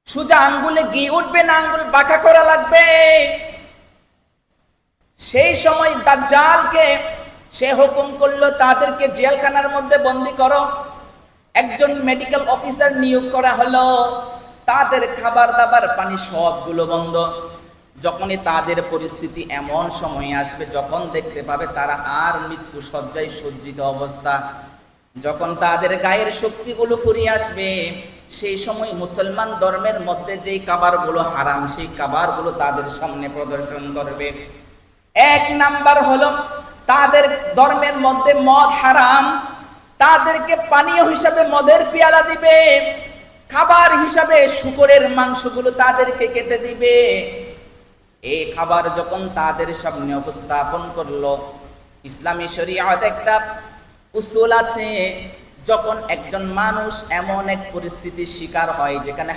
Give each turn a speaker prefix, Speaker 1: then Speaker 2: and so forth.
Speaker 1: সোজা আঙ্গুলে ঘি উঠবে না, আঙ্গুল বাঁকা করা লাগবে। সেই সময় দাজ্জালকে সে হুকুম করলো তাদেরকে জেলখানার মধ্যে বন্দী করো। একজন মেডিকেল অফিসার নিয়োগ করা হলো, তাদের খাবার দাবার পানি সবগুলো বন্ধ। যখনই তাদের পরিস্থিতি এমন সময় আসবে যখন দেখতে পাবে তারা আর মৃত্যু শয্যায় সজ্জিত অবস্থা, যখন তাদের গায়ের শক্তিগুলো ফুরিয়ে আসবে, সেই সময় মুসলমান ধর্মের মধ্যে যেই খাবারগুলো হারাম সেই খাবারগুলো তাদের সামনে প্রদর্শন করবে। এক নাম্বার হলো তাদের ধর্মের মধ্যে মদ হারাম, তাদেরকে পানীয় হিসাবে মদের পেয়ালা দিবে, খাবার হিসাবে শুকরের মাংসগুলো তাদেরকে কেটে দিবে। এই খাবার যখন তাদের সামনে উপস্থাপন করলো, ইসলামী শরীয়ত একটা উসুল আছে, যখন একজন মানুষ এমন এক পরিস্থিতির শিকার হয় যেখানে